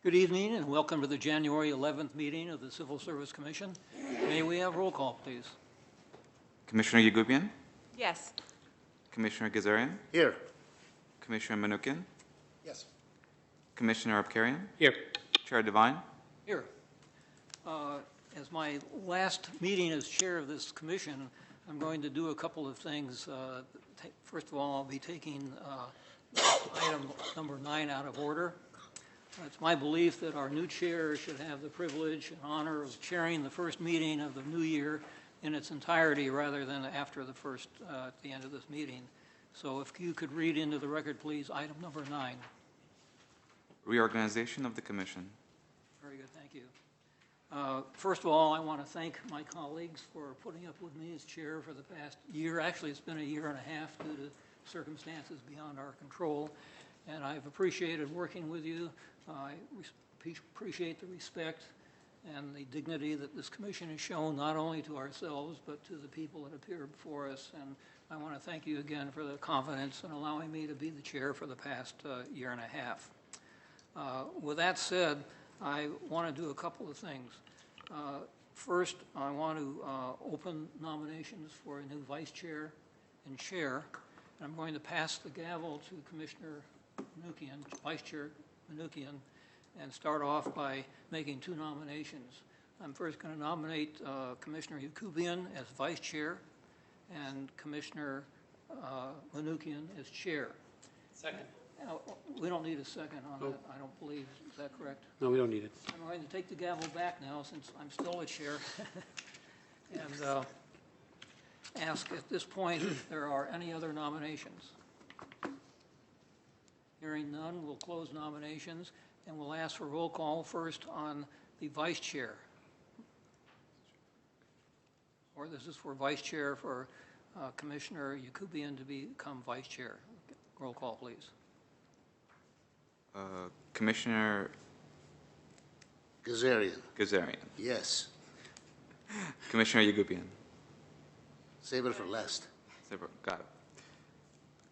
Good evening and welcome to the January 11th meeting of the Civil Service Commission. May we have roll call, please? Commissioner Yagubian? Yes. Commissioner Gazarian? Here. Commissioner Manukian? Yes. Commissioner Abkarian? Here. Chair Devine? Here. As my last meeting as chair of this commission, I'm going to do a couple of things. First of all, I'll be taking item number 9 out of order. It's my belief that our new chair should have the privilege and honor of chairing the first meeting of the new year in its entirety rather than after the first, at the end of this meeting. So if you could read into the record, please, item number 9. Reorganization of the Commission. Very good, thank you. First of all, I want to thank my colleagues for putting up with me as chair for the past year. Actually, it's been a year and a half due to circumstances beyond our control, and I've appreciated working with you. I appreciate the respect and the dignity that this commission has shown not only to ourselves but to the people that appear before us, and I want to thank you again for the confidence in allowing me to be the chair for the past year and a half. With that said, I want to do a couple of things. First, I want to open nominations for a new vice chair and chair. I'm going to pass the gavel to Commissioner Manukian, Vice Chair Manukian, and start off by making 2 nominations. I'm first going to nominate Commissioner Yakubian as vice chair and Commissioner Manukian as chair. Second. We don't need a second on that, I don't believe. Is that correct? No, we don't need it. I'm going to take the gavel back now since I'm still a chair and ask at this point if there are any other nominations. Hearing none, we'll close nominations and we'll ask for roll call first on the vice chair. Or this is for vice chair for Commissioner Yakubian to become vice chair. Roll call, please. Commissioner Gazarian. Gazarian. Yes. Commissioner Yagubian. Save it for last. Got it.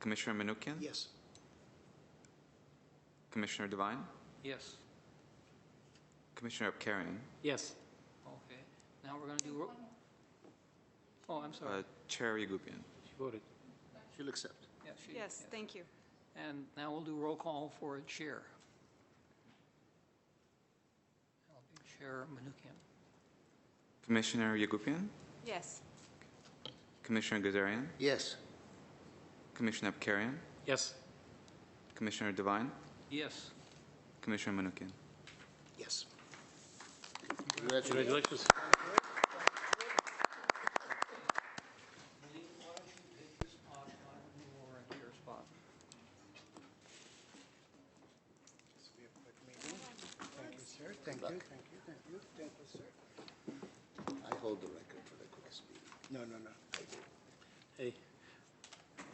Commissioner Manukian? Yes. Commissioner Devine? Yes. Commissioner Abkarian? Yes. Okay. Now we're going to do. Oh, I'm sorry. Chair Yagubian. She voted. She'll accept. Yes, thank you. And now we'll do roll call for a chair. That'll be Chair Manukian. Commissioner Yagubian? Yes. Commissioner Gazarian? Yes. Commissioner Abkarian? Yes. Commissioner Devine? Yes. Commissioner Manukian? Yes. Congratulations. Congratulations. Thank you, sir. I hold the record for the quickest meeting. No. Hey,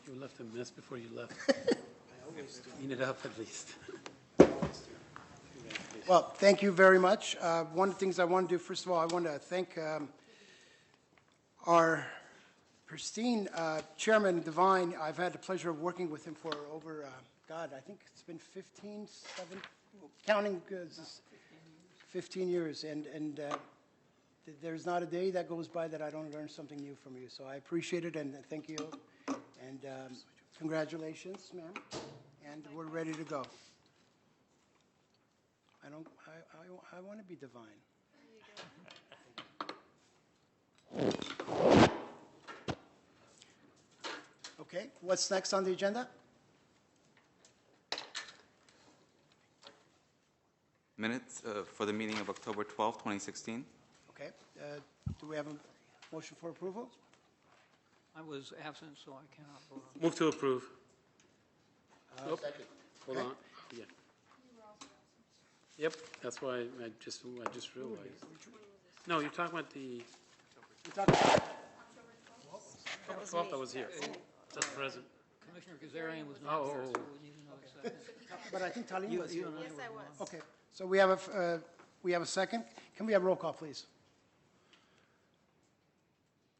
you left a mess before you left. Clean it up at least. Well, thank you very much. One of the things I want to do, first of all, I want to thank our pristine Chairman Devine. I've had the pleasure of working with him for over, God, I think it's been 15, 7, counting 15 years. And there's not a day that goes by that I don't learn something new from you. So I appreciate it and thank you. And congratulations, ma'am. And we're ready to go. I want to be divine. Okay, what's next on the agenda? Minutes for the meeting of October 12, 2016. Okay, do we have a motion for approval? I was absent, so I cannot vote on. Move to approve. Nope. Second. Hold on. Yeah. Yep, that's why I just realized. No, you're talking about the We're talking about 12th that was here. Just present. Commissioner Gazarian was not there, so we need another second. but I think Talim was here. You and I Yes, were I wrong. was. Okay, so we have a second. Can we have roll call, please?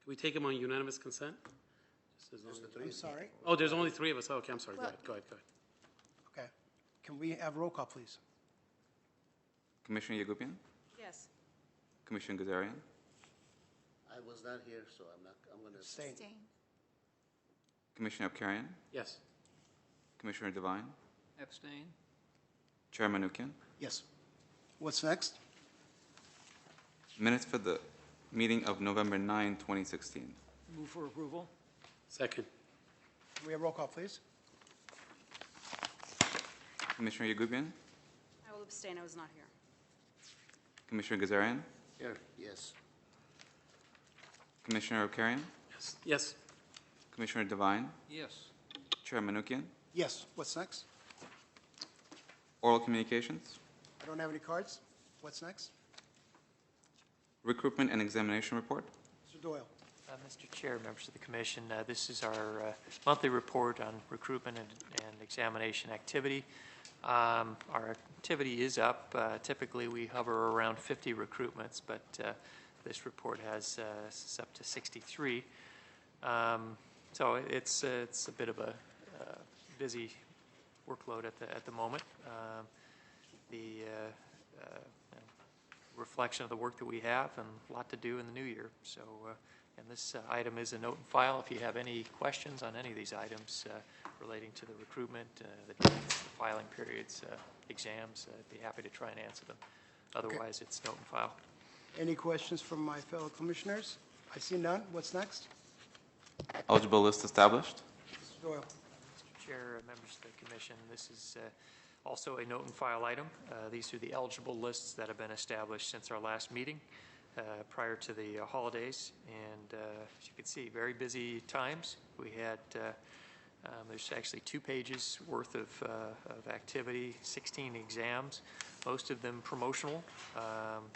Can we take them on unanimous consent? Just as long as- I'm sorry. Oh, there's only 3 of us. Oh, okay, I'm sorry. Go ahead. Okay. Can we have roll call, please? Commissioner Yagubian, Yes. Commissioner Gazarian, I was not here, so I'm gonna. Abstain. Commissioner Abkarian, Yes. Commissioner Devine, Abstain? Chair Manukian. Yes. What's next? Minutes for the meeting of November 9, 2016. Move for approval? Second. Can we have roll call, please? Commissioner Yagubian, I will abstain. I was not here. Commissioner Gazarian, Here, yes. Commissioner Abkarian, Yes. Yes. Commissioner Devine, Yes. Chair Manukian. Yes. What's next? Oral communications, I don't have any cards. What's next? recruitment and examination report. Mr. Doyle. Mr. Chair, members of the Commission, this is our monthly report on recruitment and examination activity. Our activity is up. Typically, we hover around 50 recruitments, but this report has us up to 63. So it's a bit of a busy workload at the moment. The reflection of the work that we have and a lot to do in the new year. So, and this item is a note and file. If you have any questions on any of these items relating to the recruitment, the dates, the filing periods, exams, I'd be happy to try and answer them. Otherwise, it's note and file. Any questions from my fellow commissioners? I see none. What's next? Eligible list established. Mr. Doyle. Mr. Chair, members of the Commission, this is also a note and file item. These are the eligible lists that have been established since our last meeting prior to the holidays. And as you can see, very busy times. We had, there's actually 2 pages worth of activity, 16 exams, most of them promotional,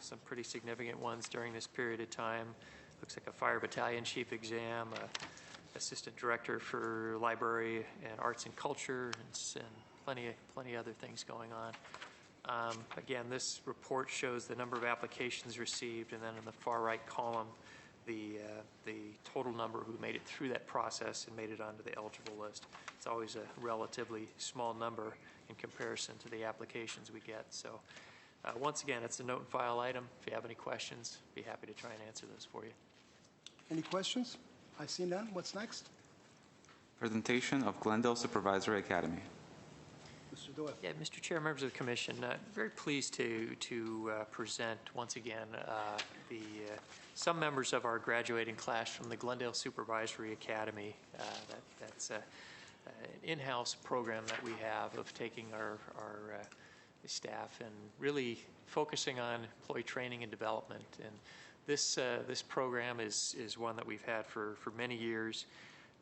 some pretty significant ones during this period of time. Looks like a fire battalion chief exam, assistant director for library and arts and culture, and plenty other things going on. Again, this report shows the number of applications received, and then in the far right column, the total number who made it through that process and made it onto the eligible list. It's always a relatively small number in comparison to the applications we get. So once again, it's a note and file item. If you have any questions, be happy to try and answer those for you. Any questions? I see none. What's next? Presentation of Glendale Supervisor Academy. Mr. Doyle. Yeah, Mr. Chair, members of the Commission, very pleased to present once again some members of our graduating class from the Glendale Supervisory Academy. That's an in-house program that we have of taking our staff and really focusing on employee training and development. And this program is one that we've had for many years.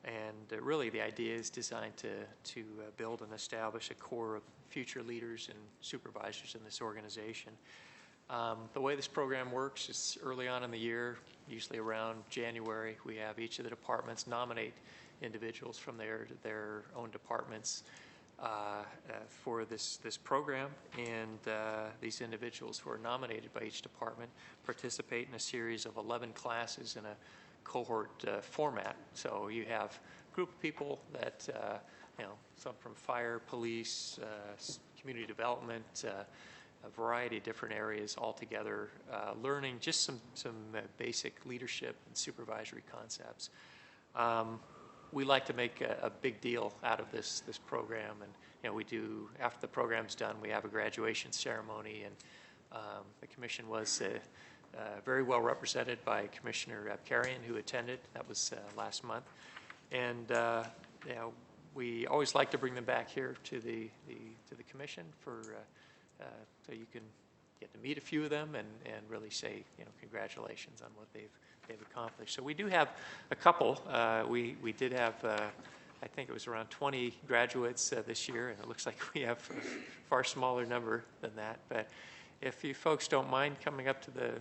And really, the idea is designed to build and establish a core of future leaders and supervisors in this organization. The way this program works is early on in the year, usually around January, we have each of the departments nominate individuals from their own departments for this program. And these individuals who are nominated by each department participate in a series of 11 classes in a cohort format. So you have a group of people that, some from fire, police, community development, a variety of different areas all together, learning just some basic leadership and supervisory concepts. We like to make a big deal out of this program, and we do, after the program's done, we have a graduation ceremony, and the commission was very well represented by Commissioner Abkarian, who attended. That was last month. And we always like to bring them back here to the commission for so you can get to meet a few of them and really say congratulations on what they've accomplished. So we do have a couple. We did have I think it was around 20 graduates this year, and it looks like we have a far smaller number than that. But if you folks don't mind coming up to the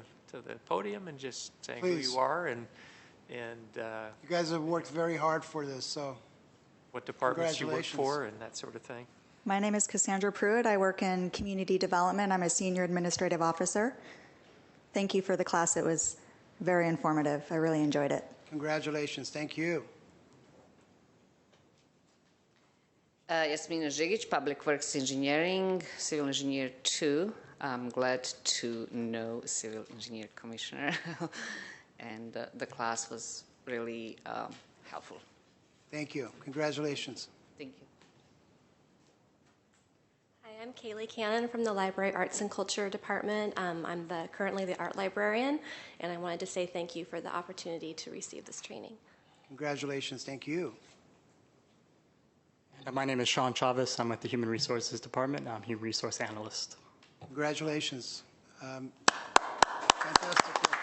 podium and just saying Please. who you are and You guys have worked very hard for this, so what departments you work Congratulations. for and that sort of thing. My name is Cassandra Pruitt. I work in community development. I'm a senior administrative officer. Thank you for the class. It was very informative. I really enjoyed it. congratulations. Thank you. Jasmina Žigić, Public Works Engineering, Civil Engineer 2. I'm glad to know Civil Engineer Commissioner, and the class was really helpful. Thank you. Congratulations. Thank you. Hi, I'm Kaylee Cannon from the Library Arts and Culture Department. I'm currently the art librarian, and I wanted to say thank you for the opportunity to receive this training. Congratulations. Thank you. My name is Sean Chavez. I'm with the Human Resources Department. I'm Human Resource Analyst. Congratulations. Fantastic work.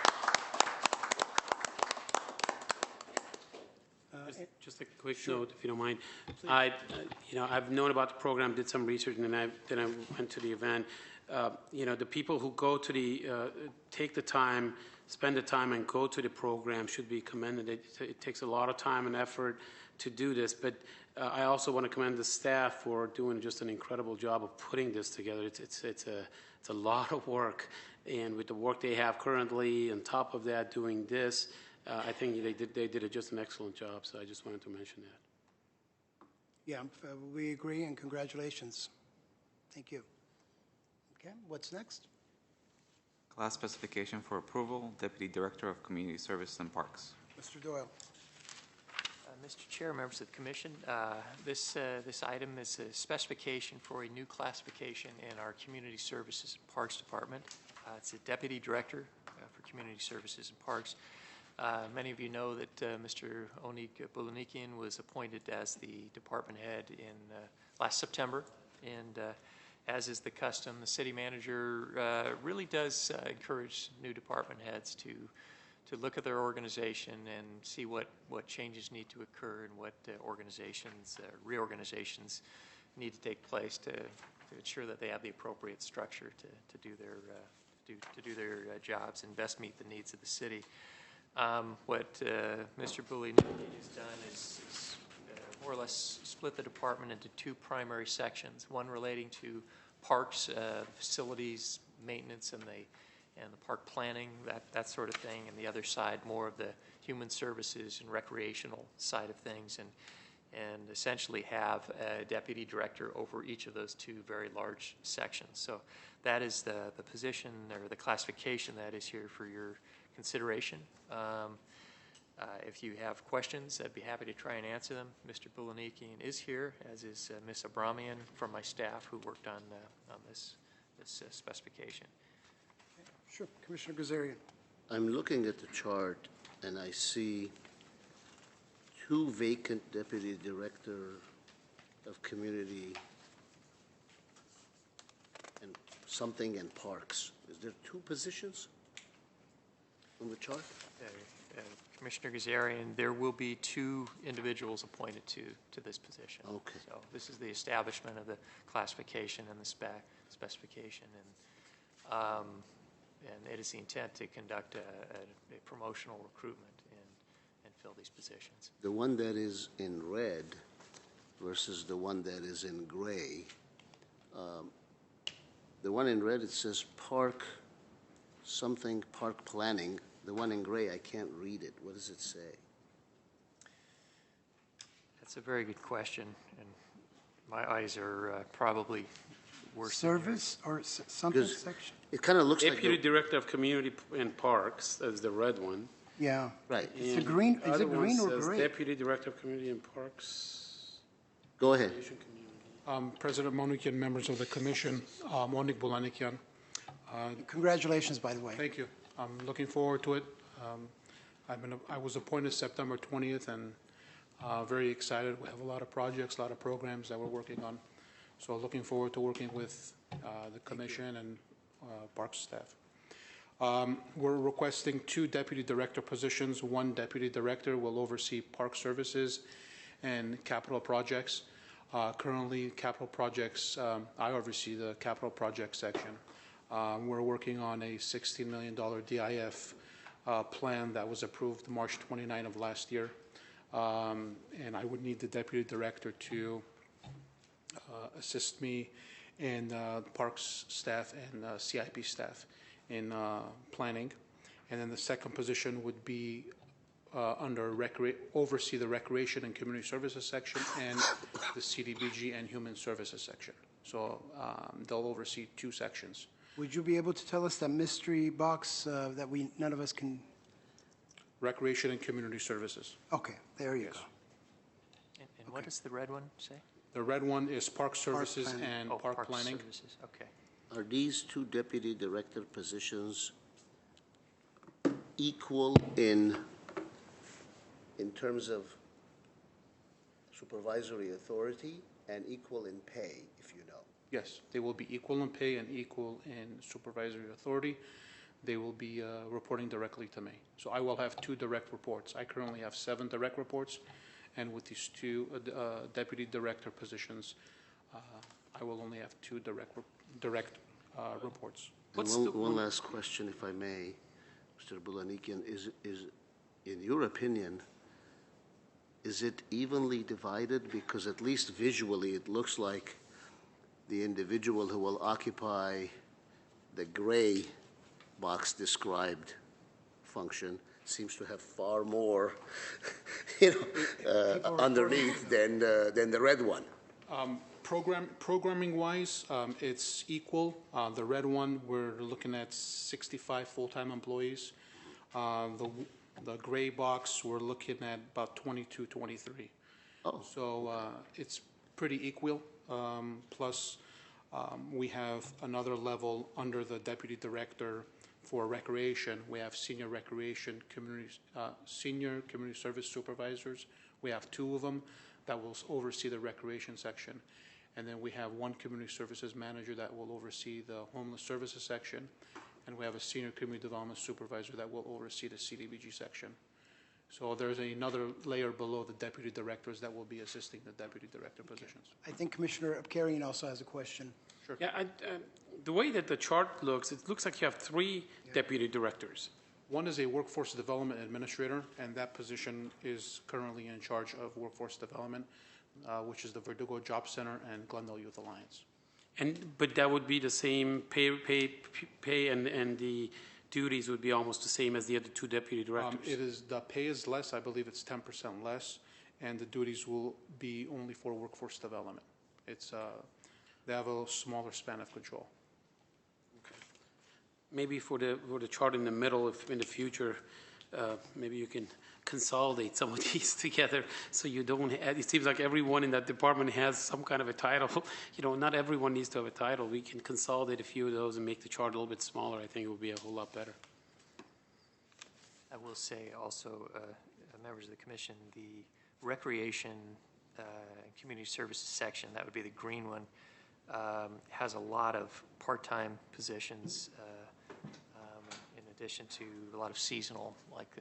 Just a quick note, if you don't mind. I've known about the program, did some research, and then I went to the event. The people who go to take the time, spend the time, and go to the program should be commended. It takes a lot of time and effort to do this, but I also want to commend the staff for doing just an incredible job of putting this together. It's a lot of work, and with the work they have currently, on top of that, doing this, I think they did just an excellent job. So I just wanted to mention that. Yeah, we agree, and congratulations. Thank you. Okay, what's next? Class specification for approval, Deputy Director of Community Services and Parks. Mr. Doyle. Mr. Chair, members of the Commission, this item is a specification for a new classification in our Community Services and Parks Department. It's a Deputy Director for Community Services and Parks. Many of you know that Mr. Onik Bulanikian was appointed as the department head in last September, and as is the custom, the city manager really does encourage new department heads to look at their organization and see what changes need to occur and what reorganizations need to take place to ensure that they have the appropriate structure to do their jobs and best meet the needs of the city. What Mr. Bulanikian has done is more or less split the department into two primary sections, one relating to parks, facilities, maintenance, and the park planning, that sort of thing, and the other side more of the human services and recreational side of things, and essentially have a deputy director over each of those two very large sections. So that is the position or the classification that is here for your consideration. If you have questions, I'd be happy to try and answer them. Mr. Bulanikian is here, as is Ms. Abramian from my staff who worked on this specification. Sure. Commissioner Gazarian. I'm looking at the chart, and I see two vacant Deputy Director of Community and something and Parks. Is there two positions on the chart? Commissioner Gazarian, there will be two individuals appointed to this position. Okay. So this is the establishment of the classification and the specification, and it is the intent to conduct a promotional recruitment and fill these positions. The one that is in red versus the one that is in gray. The one in red, it says park planning. The one in gray, I can't read it. What does it say? That's a very good question, and my eyes are probably worse. Service or something section? It kind of looks like Deputy Director of Community and Parks, that's the red one. Yeah. right. It's a green. Is it green or gray? Deputy Director of Community and Parks. Go ahead. President Monikian, members of the Commission, Onik Bulanikian. Congratulations, by the way. Thank you. I'm looking forward to it. I was appointed September 20th, and very excited. We have a lot of projects, a lot of programs that we're working on. So looking forward to working with the Commission and Parks staff. We're requesting two Deputy Director positions. One Deputy Director will oversee Park Services and capital projects. Currently, capital projects, I oversee the capital projects section. We're working on a $16 million DIF plan that was approved March 29 of last year. And I would need the Deputy Director to assist me and Parks staff and CIP staff in planning. And then the second position would be oversee the Recreation and Community Services section and the CDBG and Human Services section. So they'll oversee two sections. Would you be able to tell us that mystery box that none of us can? Recreation and Community Services. Okay, there you Yes. go. And what does the red one say? The red one is Park Services Planning. and Oh, Park Planning. Services, okay. Are these two deputy director positions equal in terms of supervisory authority and equal in pay, if you know? Yes, they will be equal in pay and equal in supervisory authority. They will be reporting directly to me. So I will have 2 direct reports. I currently have 7 direct reports, and with these 2 deputy director positions, I will only have 2 direct reports. And one last question, if I may, Mr. Bulanikian, is in your opinion, is it evenly divided? Because at least visually, it looks like the individual who will occupy the gray box described function seems to have far more, underneath than the red one. Programming-wise, it's equal. The red one, we're looking at 65 full-time employees. The gray box, we're looking at about 22, 23. Oh. So it's pretty equal. Plus, we have another level under the deputy director for recreation. We have senior recreation senior community service supervisors. We have 2 of them that will oversee the recreation section. And then we have 1 community services manager that will oversee the homeless services section. And we have a senior community development supervisor that will oversee the CDBG section. So there's another layer below the deputy directors that will be assisting the deputy director positions. I think Commissioner Abkarian also has a question. Sure. Yeah, the way that the chart looks, it looks like you have 3 deputy directors. One is a workforce development administrator, and that position is currently in charge of workforce development, which is the Verdugo Job Center and Glendale Youth Alliance. But that would be the same pay and the duties would be almost the same as the other 2 deputy directors. The pay is less, I believe it's 10% less, and the duties will be only for workforce development. It's, they have a smaller span of control. Maybe for the chart in the middle, if in the future, maybe you can consolidate some of these together so you don't have, it seems like everyone in that department has some kind of a title. Not everyone needs to have a title. We can consolidate a few of those and make the chart a little bit smaller. I think it would be a whole lot better. I will say also, members of the commission, the recreation and community services section, that would be the green one, has a lot of part-time positions in addition to a lot of seasonal, like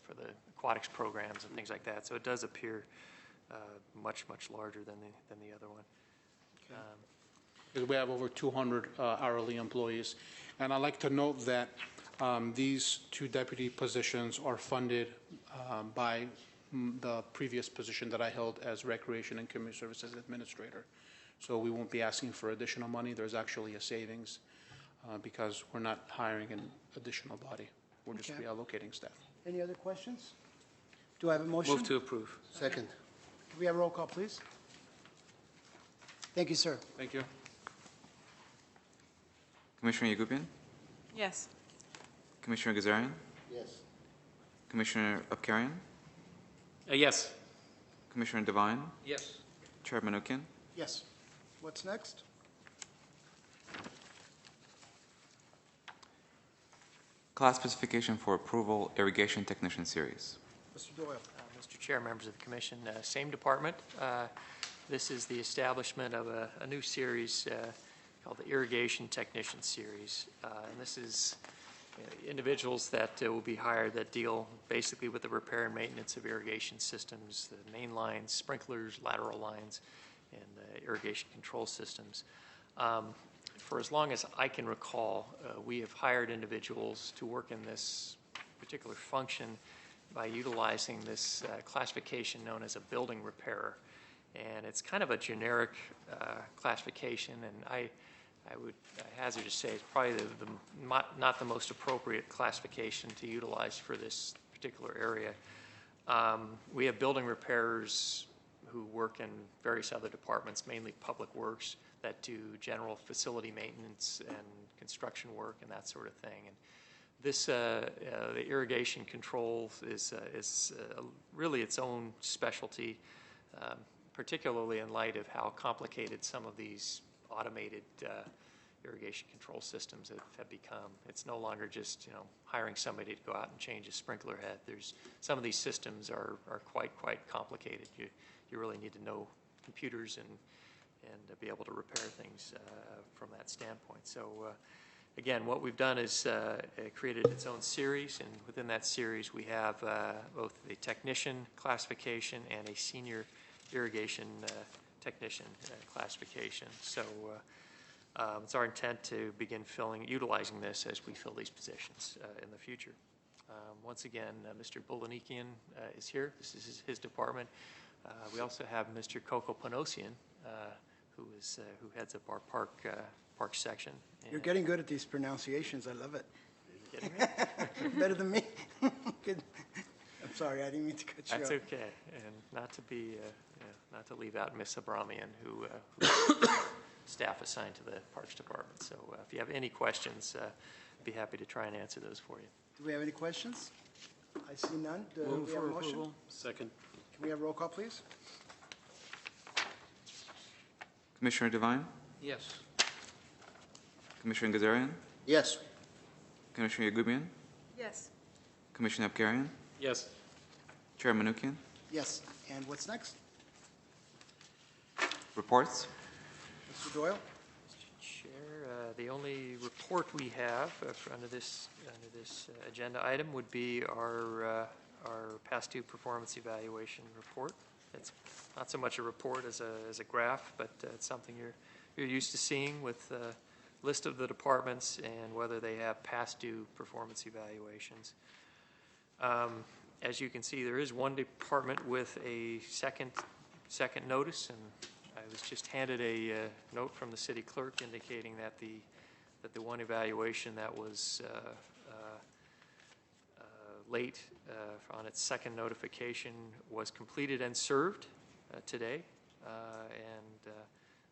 for the aquatics programs and things like that. So it does appear much, much larger than the other one. Because we have over 200 hourly employees. And I'd like to note that these 2 deputy positions are funded by the previous position that I held as Recreation and Community Services Administrator. So we won't be asking for additional money. There's actually a savings because we're not hiring an additional body. We're just reallocating staff. Any other questions? Do I have a motion? Move to approve. Second. Can we have a roll call, please? Thank you, sir. Thank you. Commissioner Yagubian? Yes. Commissioner Gazarian? Yes. Commissioner Abkarian? Yes. Commissioner Devine? Yes. Chair Manukian? Yes. What's next? Class specification for approval, Irrigation Technician Series. Mr. Doyle. Mr. Chair, members of the commission, same department. This is the establishment of a new series called the Irrigation Technician Series. And this is individuals that will be hired that deal basically with the repair and maintenance of irrigation systems, the main lines, sprinklers, lateral lines, and irrigation control systems. For as long as I can recall, we have hired individuals to work in this particular function by utilizing this classification known as a building repairer. And it's kind of a generic classification, and I would hazard to say it's probably not the most appropriate classification to utilize for this particular area. We have building repairers who work in various other departments, mainly public works. that do general facility maintenance and construction work and that sort of thing. And this, the irrigation control is really its own specialty, particularly in light of how complicated some of these automated irrigation control systems have become. It's no longer just, you know, hiring somebody to go out and change a sprinkler head. Some of these systems are quite complicated. You really need to know computers and be able to repair things from that standpoint. So again, what we've done is created its own series, and within that series we have both a technician classification and a senior irrigation technician classification. So it's our intent to begin utilizing this as we fill these positions in the future. Once again, Mr. Bulanikian is here. This is his department. We also have Mr. Coco Panosian, who heads up our park section. You're getting good at these pronunciations. I love it. Kidding me? Better than me. Good. I'm sorry, I didn't mean to cut you off. That's okay, and not to leave out Miss Abramian, who staff assigned to the Parks Department. So if you have any questions, I'd be happy to try and answer those for you. Do we have any questions? I see none. Do Move we have for a motion? approval. Second. Can we have roll call, please? Commissioner Devine, Yes. Commissioner Gazarian, Yes. Commissioner Yagubian, Yes. Commissioner Abkarian, Yes. Chair Manukian. Yes. And what's next? Reports. Mr. Doyle? Chair, the only report we have under this agenda item would be our past due performance evaluation report. It's not so much a report as a graph, but it's something you're used to seeing with a list of the departments and whether they have past due performance evaluations. As you can see, there is one department with a second notice, and I was just handed a note from the city clerk indicating that the one evaluation that was late on its second notification was completed and served today, and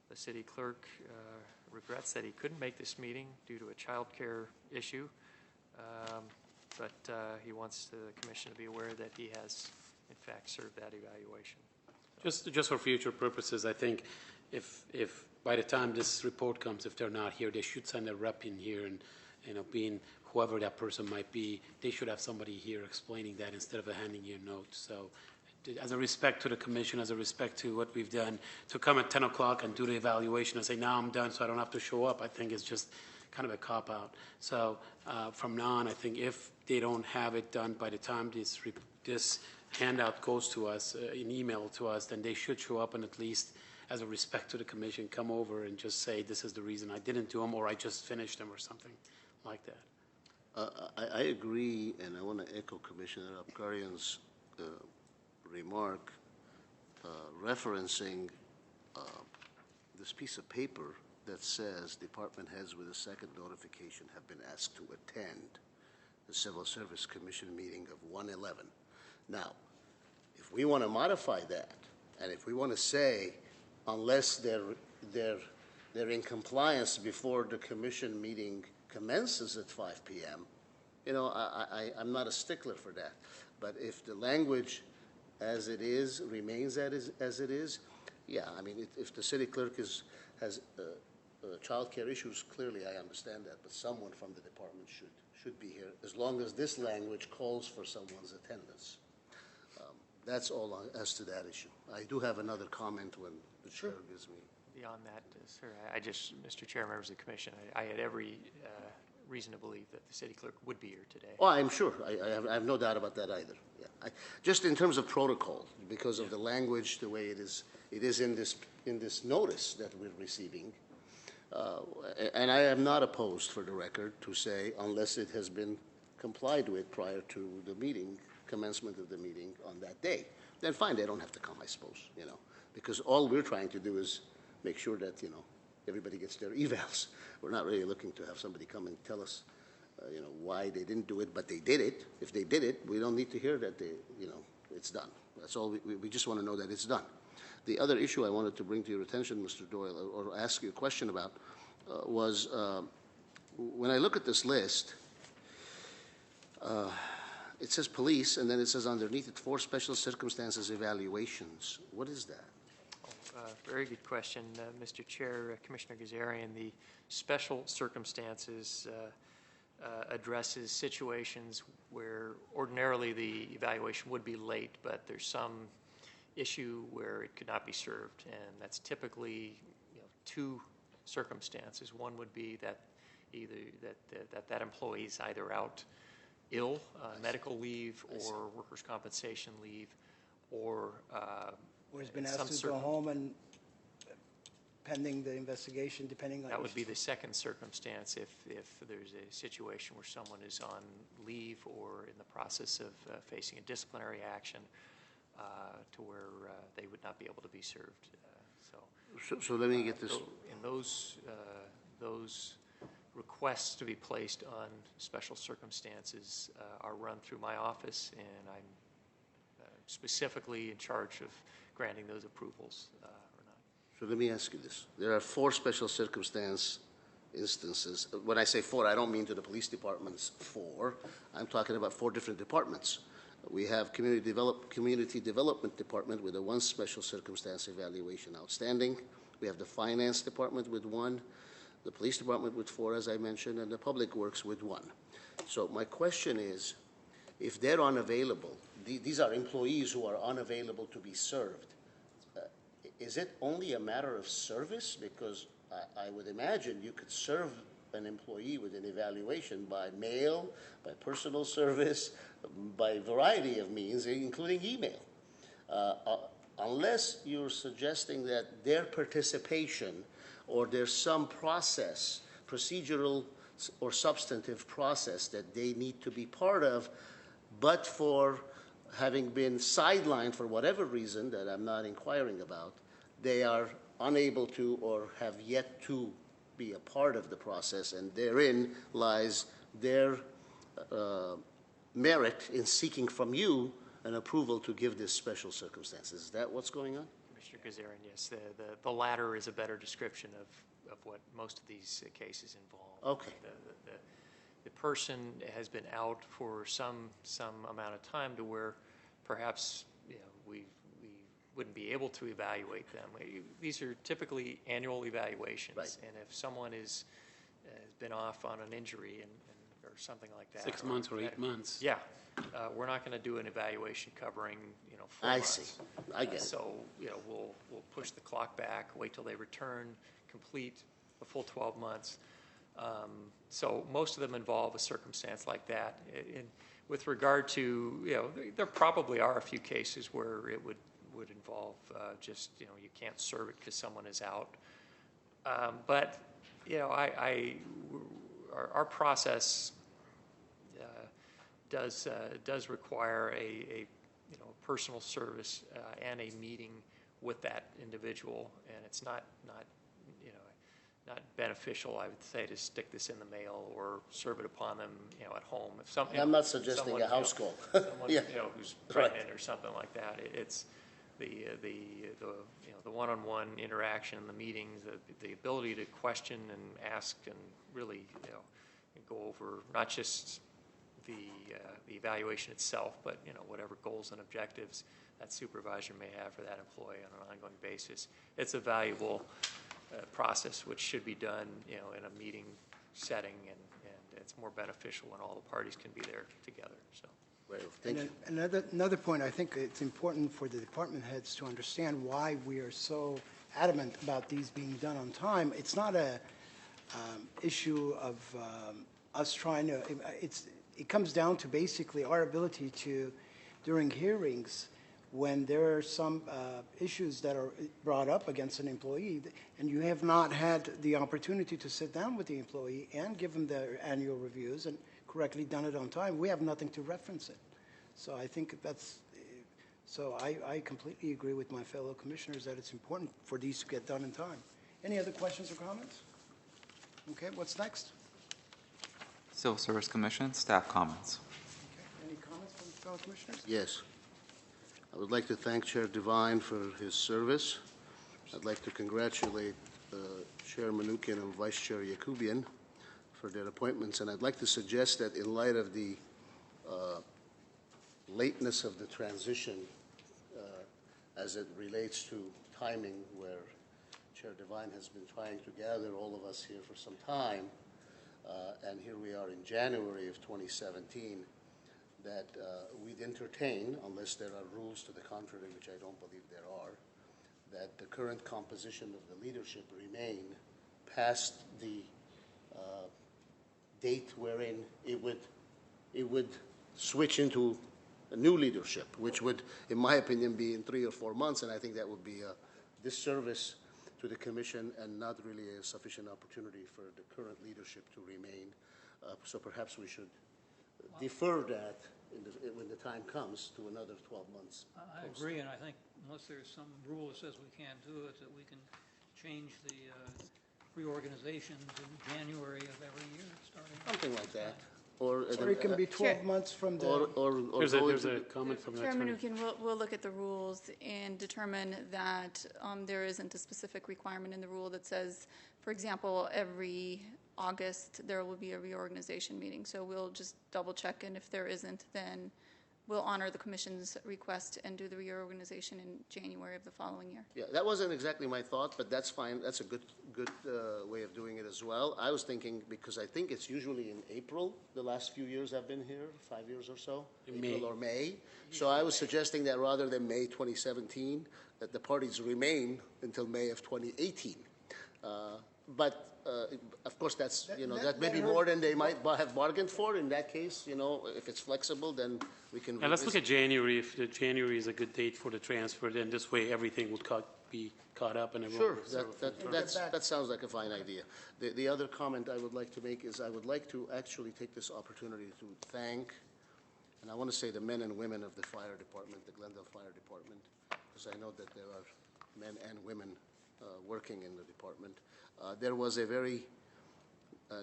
the city clerk regrets that he couldn't make this meeting due to a child care issue, but he wants the commission to be aware that he has in fact served that evaluation. Just for future purposes, I think if by the time this report comes, if they're not here, they should send a rep in here, and being whoever that person might be, they should have somebody here explaining that instead of handing you a note. So as a respect to the commission, as a respect to what we've done, to come at 10 o'clock and do the evaluation and say, now I'm done so I don't have to show up, I think it's just kind of a cop-out. So from now on, I think if they don't have it done by the time this handout goes to us, an email to us, then they should show up and at least, as a respect to the commission, come over and just say, this is the reason I didn't do them, or I just finished them, or something like that. I agree, and I want to echo Commissioner Abkarian's remark referencing this piece of paper that says department heads with a second notification have been asked to attend the Civil Service Commission meeting of 1/11. Now, if we want to modify that, and if we want to say, unless they're in compliance before the commission meeting commences at 5 p.m., I'm not a stickler for that. But if the language as it is remains as it is, yeah, I mean, if the city clerk has child care issues, clearly I understand that, but someone from the department should be here, as long as this language calls for someone's attendance. That's all as to that issue. I do have another comment when the chair gives me. Beyond that, sir, Mr. Chair, members of the commission, I had every reason to believe that the city clerk would be here today. Oh, I'm sure. I have no doubt about that either. Yeah. Just in terms of protocol, because of the language, the way it is in this notice that we're receiving, and I am not opposed, for the record, to say unless it has been complied with prior to the meeting, commencement of the meeting on that day, then fine, they don't have to come, I suppose, because all we're trying to do is make sure that, everybody gets their evals. We're not really looking to have somebody come and tell us, why they didn't do it, but they did it. If they did it, we don't need to hear that it's done. That's all. We just want to know that it's done. The other issue I wanted to bring to your attention, Mr. Doyle, or ask you a question about, was when I look at this list, it says police, and then it says underneath it 4 special circumstances evaluations. What is that? Very good question, Mr. Chair, Commissioner Gazarian. The special circumstances addresses situations where ordinarily the evaluation would be late, but there's some issue where it could not be served, and that's typically 2 circumstances. One would be that either that employee is either out ill, medical leave, or workers' compensation leave, or has been asked to go home and pending the investigation, depending on... That would be the second circumstance if there's a situation where someone is on leave or in the process of facing a disciplinary action to where they would not be able to be served. So let me get this... And those requests to be placed on special circumstances are run through my office, and I'm specifically in charge of granting those approvals or not. So let me ask you this. There are 4 special circumstance instances. When I say 4, I don't mean to the police department's 4. I'm talking about 4 different departments. We have community development department with a 1 special circumstance evaluation outstanding. We have the finance department with 1, the police department with 4, as I mentioned, and the public works with 1. So my question is, if they're unavailable, these are employees who are unavailable to be served, is it only a matter of service? Because I would imagine you could serve an employee with an evaluation by mail, by personal service, by a variety of means, including email. Unless you're suggesting that their participation or there's some process, procedural or substantive process that they need to be part of, but for having been sidelined for whatever reason that I'm not inquiring about, they are unable to or have yet to be a part of the process, and therein lies their merit in seeking from you an approval to give this special circumstances. Is that what's going on? Commissioner Gazarian, yes. The latter is a better description of what most of these cases involve. Okay. The person has been out for some amount of time to where perhaps we wouldn't be able to evaluate them. These are typically annual evaluations, right. And if someone has been off on an injury or something like that, 6 months or 8 months. yeah, we're not going to do an evaluation covering 4 I months. see. I get it. So we'll push the clock back, wait till they return, complete the full 12 months. So most of them involve a circumstance like that. With regard to, there probably are a few cases where it would involve just, you can't serve it because someone is out. But, our process does require a personal service and a meeting with that individual, and it's not beneficial, I would say, to stick this in the mail or serve it upon them, at home. If I'm not suggesting a house call. Someone, Yeah. Who's pregnant or something like that. It's the one-on-one interaction, the meetings, the ability to question and ask and really, go over not just the evaluation itself, but whatever goals and objectives that supervisor may have for that employee on an ongoing basis. It's a valuable process which should be done, in a meeting setting, and it's more beneficial when all the parties can be there together. So. Well, thank you. Another point, I think it's important for the department heads to understand why we are so adamant about these being done on time. It's not a issue of us trying to, it comes down to basically our ability to, during hearings, when there are some issues that are brought up against an employee, and you have not had the opportunity to sit down with the employee and give them their annual reviews and correctly done it on time, we have nothing to reference it. So I think I completely agree with my fellow commissioners that it's important for these to get done in time. Any other questions or comments? Okay, what's next? Civil Service Commission, staff comments. Okay, any comments from fellow commissioners? Yes. I would like to thank Chair Devine for his service. I'd like to congratulate Chair Manukian and Vice Chair Yakubian for their appointments, and I'd like to suggest that in light of the lateness of the transition as it relates to timing, where Chair Devine has been trying to gather all of us here for some time, and here we are in January of 2017, that we'd entertain, unless there are rules to the contrary, which I don't believe there are, that the current composition of the leadership remain past the date wherein it would switch into a new leadership, which would, in my opinion, be in 3 or 4 months, and I think that would be a disservice to the Commission and not really a sufficient opportunity for the current leadership to remain. So perhaps we should defer that when the time comes to another 12 months. I agree, and I think unless there's some rule that says we can't do it, that we can change the reorganization to January of every year, starting. Something like that. Or it can be 12 months from the... There's a comment from the Chair attorney. Manukian, we'll look at the rules and determine that there isn't a specific requirement in the rule that says, for example, every August there will be a reorganization meeting. So we'll just double check, and if there isn't, then we'll honor the Commission's request and do the reorganization in January of the following year. Yeah, that wasn't exactly my thought, but that's fine. That's a good way of doing it as well. I was thinking, because I think it's usually in April, the last few years I've been here, 5 years or so, April or May. So I was suggesting that rather than May 2017, that the parties remain until May of 2018. But of course, that's, you know, that may be more than they might have bargained for. In that case, you know, if it's flexible, then we can. And let's look at January. If January is a good date for the transfer, then this way everything would be caught up and everyone. Sure, that sounds like a fine idea. The other comment I would like to make is I would like to actually take this opportunity to thank, and I want to say the men and women of the fire department, the Glendale Fire Department, because I know that there are men and women working in the department. There was a very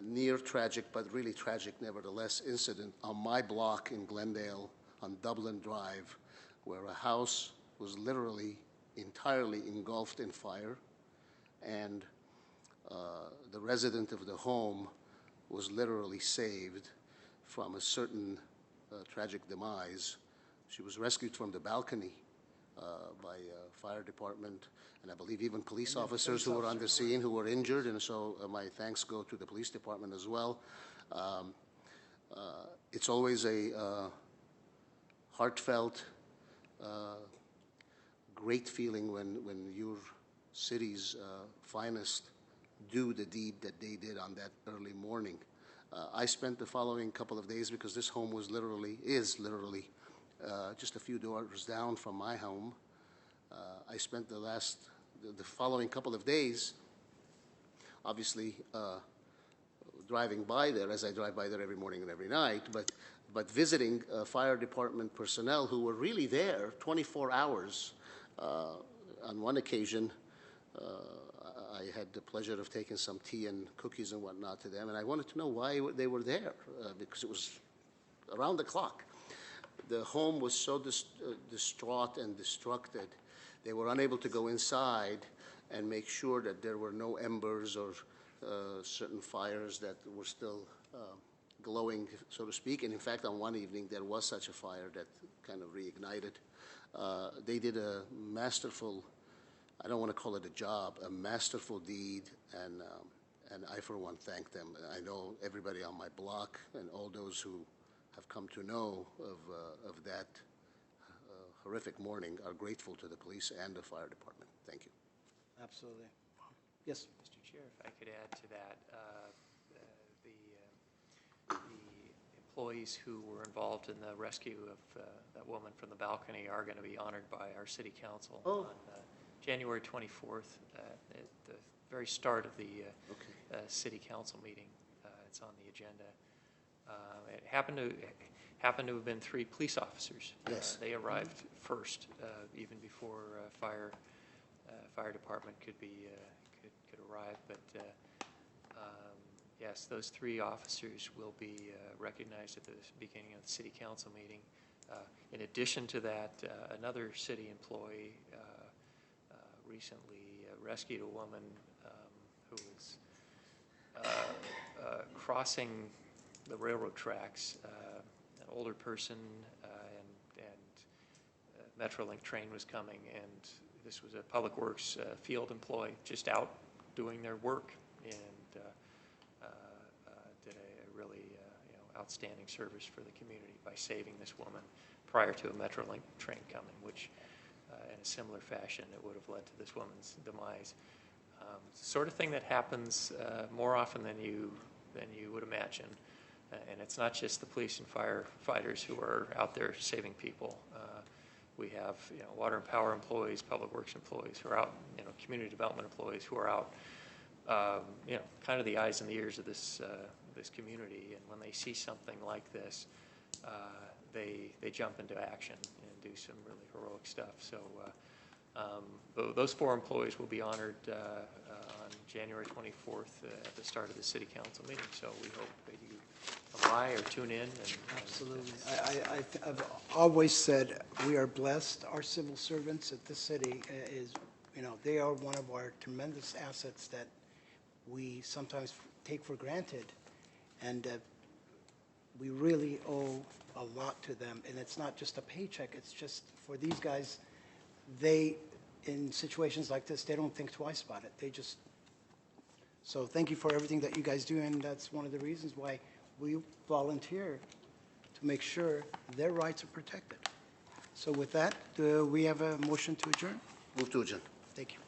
near tragic, but really tragic nevertheless, incident on my block in Glendale on Dublin Drive, where a house was literally entirely engulfed in fire, and the resident of the home was literally saved from a certain tragic demise. She was rescued from the balcony by fire department, and I believe even police officers who were on the scene who were injured, and so my thanks go to the police department as well. It's always a heartfelt, great feeling when your city's finest do the deed that they did on that early morning. I spent the following couple of days, because this home is literally just a few doors down from my home. I spent the following couple of days, obviously driving by there, as I drive by there every morning and every night, but visiting fire department personnel who were really there 24 hours. On one occasion, I had the pleasure of taking some tea and cookies and whatnot to them, and I wanted to know why they were there, because it was around the clock. The home was so distraught and destructed, they were unable to go inside and make sure that there were no embers or certain fires that were still glowing, so to speak. And in fact, on one evening, there was such a fire that kind of reignited. They did a masterful, I don't want to call it a job, a masterful deed, and I, for one, thank them. I know everybody on my block and all those who have come to know of that horrific morning are grateful to the police and the fire department. Thank you. Absolutely. Yes. Mr. Chair, if I could add to that, the employees who were involved in the rescue of that woman from the balcony are going to be honored by our city council on January 24th at the very start of the city council meeting. It's on the agenda. It happened to have been 3 police officers. Yes. They arrived first, even before fire department could arrive. But yes, those 3 officers will be recognized at the beginning of the city council meeting In addition to that, another city employee recently rescued a woman who was crossing the railroad tracks. An older person and Metrolink train was coming, and this was a Public Works field employee just out doing their work, and did a really outstanding service for the community by saving this woman prior to a Metrolink train coming, which in a similar fashion it would have led to this woman's demise. It's the sort of thing that happens more often than you would imagine, and it's not just the police and firefighters who are out there saving people. We have water and power employees, public works employees who are out, community development employees who are out, kind of the eyes and the ears of this this community. And when they see something like this, they jump into action and do some really heroic stuff. So those 4 employees will be honored on January 24th at the start of the City Council meeting. So we hope that you apply or tune in. Absolutely. I've always said we are blessed. Our civil servants at this city they are one of our tremendous assets that we sometimes take for granted, and we really owe a lot to them. And it's not just a paycheck. It's just for these guys, in situations like this, they don't think twice about it. So thank you for everything that you guys do, and that's one of the reasons why we volunteer to make sure their rights are protected. So with that, we have a motion to adjourn? Move to adjourn. Thank you.